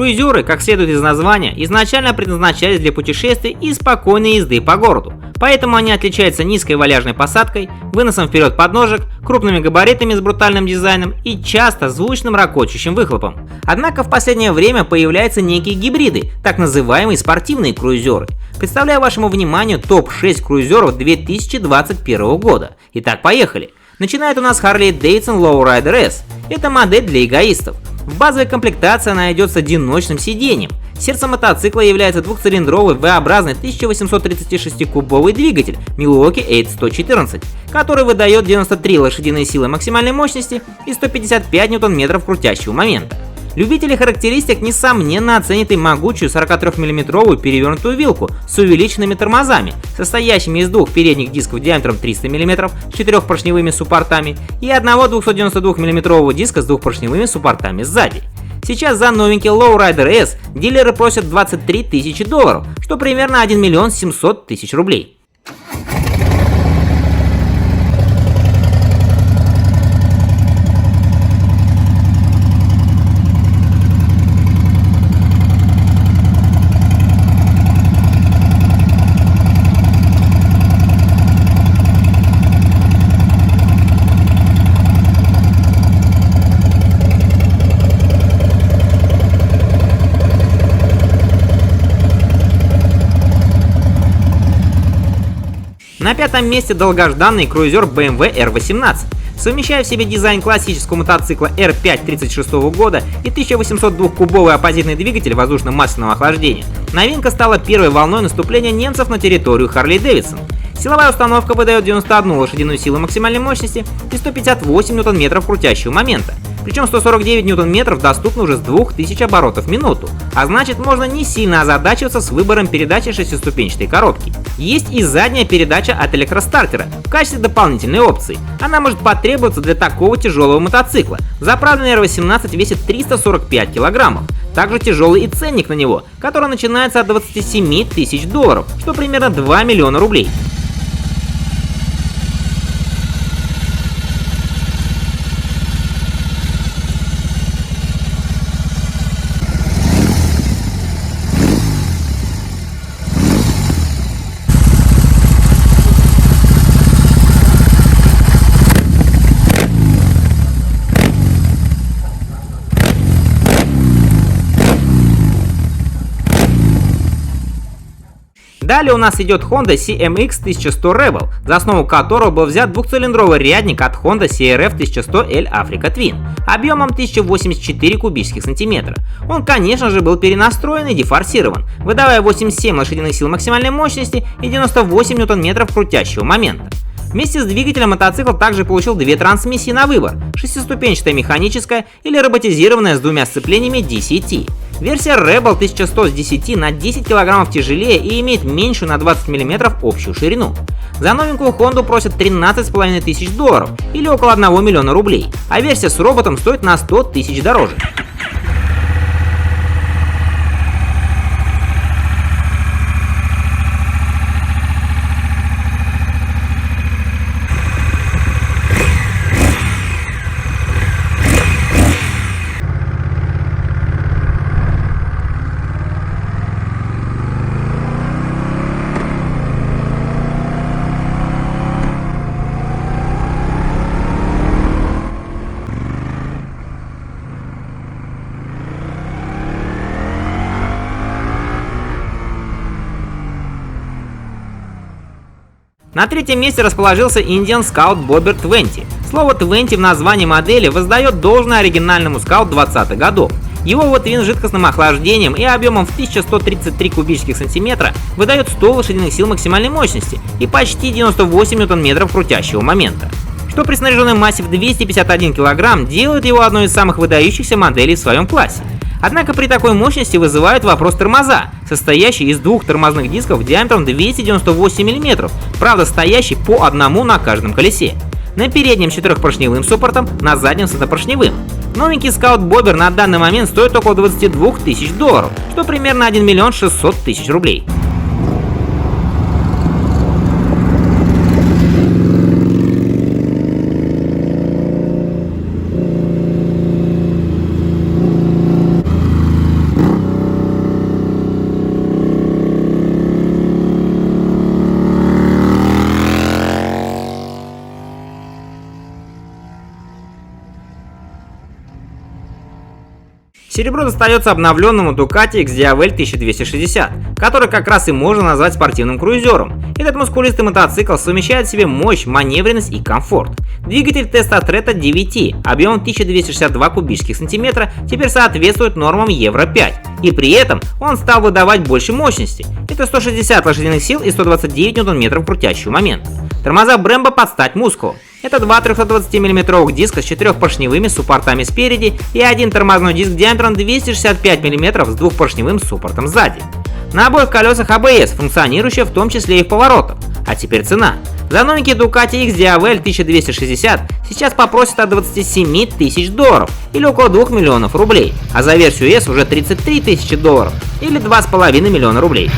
Круизеры, как следует из названия, изначально предназначались для путешествий и спокойной езды по городу, поэтому они отличаются низкой вальяжной посадкой, выносом вперед подножек, крупными габаритами с брутальным дизайном и часто звучным ракочущим выхлопом. Однако в последнее время появляются некие гибриды, так называемые спортивные круизеры. Представляю вашему вниманию топ-6 круизеров 2021 года. Итак, поехали. Начинает у нас Harley-Davidson Lowrider S. Это модель для эгоистов. В базовой комплектации она идет с одиночным сиденьем. Сердцем мотоцикла является двухцилиндровый V-образный 1836-кубовый двигатель Milwaukee Eight-114, который выдает 93 лошадиные силы максимальной мощности и 155 ньютон-метров крутящего момента. Любители характеристик несомненно оценят и могучую 43-мм перевернутую вилку с увеличенными тормозами, состоящими из двух передних дисков диаметром 300 мм с 4-поршневыми суппортами и одного 292-мм диска с двухпоршневыми суппортами сзади. Сейчас за новенький Lowrider S дилеры просят $23 тысячи, что примерно 1 700 000 рублей. На пятом месте долгожданный круизер BMW R18. Совмещая в себе дизайн классического мотоцикла R5 36 года и 1802-кубовый оппозитный двигатель воздушно-масляного охлаждения, новинка стала первой волной наступления немцев на территорию Harley-Davidson. Силовая установка выдает 91 лошадиную силу максимальной мощности и 158 ньютон-метров крутящего момента. Причем 149 ньютон-метров доступны уже с 2000 оборотов в минуту, а значит можно не сильно озадачиваться с выбором передачи шестиступенчатой коробки. Есть и задняя передача от электростартера в качестве дополнительной опции. Она может потребоваться для такого тяжелого мотоцикла. Заправленный R18 весит 345 килограммов. Также тяжелый и ценник на него, который начинается от $27 тысяч, что примерно 2 миллиона рублей. Далее у нас идет Honda CMX 1100 Rebel, за основу которого был взят двухцилиндровый рядник от Honda CRF 1100L Africa Twin объемом 1084 кубических сантиметра. Он, конечно же, был перенастроен и дефорсирован, выдавая 87 лошадиных сил максимальной мощности и 98 ньютон-метров крутящего момента. Вместе с двигателем мотоцикл также получил две трансмиссии на выбор: шестиступенчатая механическая или роботизированная с двумя сцеплениями DCT. Версия Rebel 1100 с DCT на 10 кг тяжелее и имеет меньшую на 20 мм общую ширину. За новенькую Honda просят $13 тысяч или около 1 миллиона рублей, а версия с роботом стоит на 100 тысяч дороже. На третьем месте расположился Indian Scout Bobber 20. Слово 20 в названии модели воздает должное оригинальному Scout 20-х годов. Его V-Twin с жидкостным охлаждением и объемом в 1133 кубических сантиметра выдает 100 лошадиных сил максимальной мощности и почти 98 ньютон-метров крутящего момента, что при снаряженной массе в 251 кг делает его одной из самых выдающихся моделей в своем классе. Однако при такой мощности вызывают вопрос тормоза, состоящий из двух тормозных дисков диаметром 298 мм, правда стоящий по одному на каждом колесе. На переднем с 4-поршневым суппортом, на заднем с однопоршневым. Новенький Scout Bobber на данный момент стоит около $22 тысяч, что примерно 1 600 000 рублей. Серебро достается обновленному Ducati XDavel 1260, который как раз и можно назвать спортивным круизером. Этот мускулистый мотоцикл совмещает в себе мощь, маневренность и комфорт. Двигатель Testatretta DVT объемом 1262 кубических сантиметра теперь соответствует нормам Евро-5, и при этом он стал выдавать больше мощности. Это 160 лошадиных сил и 129 ньютон-метров крутящего момента. Тормоза Brembo под стать мускулу. Это два 320 мм диска с 4-поршневыми суппортами спереди и один тормозной диск диаметром 265 мм с двухпоршневым суппортом сзади. На обоих колесах ABS, функционирующая в том числе и в поворотах. А теперь цена. За новенький Ducati XDavel 1260 сейчас попросят от 27 тысяч долларов или около 2 миллионов рублей, а за версию S уже 33 тысячи долларов или 2,5 миллиона рублей.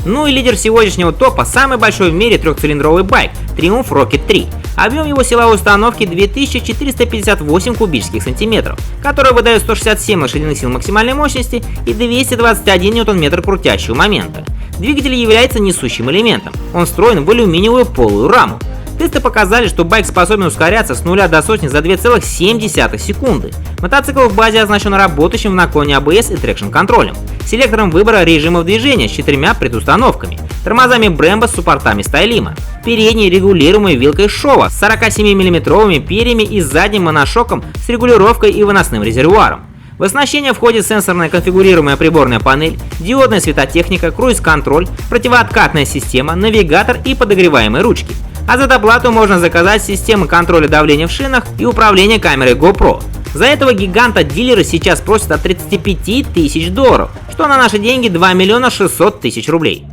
Ну и лидер сегодняшнего топа, самый большой в мире трехцилиндровый байк Triumph Rocket 3. Объем его силовой установки 2458 кубических сантиметров, который выдает 167 лошадиных сил максимальной мощности и 221 ньютон-метр крутящего момента. Двигатель является несущим элементом, он встроен в алюминиевую полую раму. Тесты показали, что байк способен ускоряться с 0 до сотни за 2,7 секунды. Мотоцикл в базе оснащен работающим в наклоне ABS и трекшн-контролем, селектором выбора режимов движения с 4 предустановками, тормозами Brembo с суппортами Stylima, передней регулируемой вилкой Showa с 47 мм перьями и задним моношоком с регулировкой и выносным резервуаром. В оснащение входит сенсорная конфигурируемая приборная панель, диодная светотехника, круиз-контроль, противооткатная система, навигатор и подогреваемые ручки. А за доплату можно заказать системы контроля давления в шинах и управления камерой GoPro. За этого гиганта дилеры сейчас просят от 35 тысяч долларов, что на наши деньги 2 миллиона 600 тысяч рублей.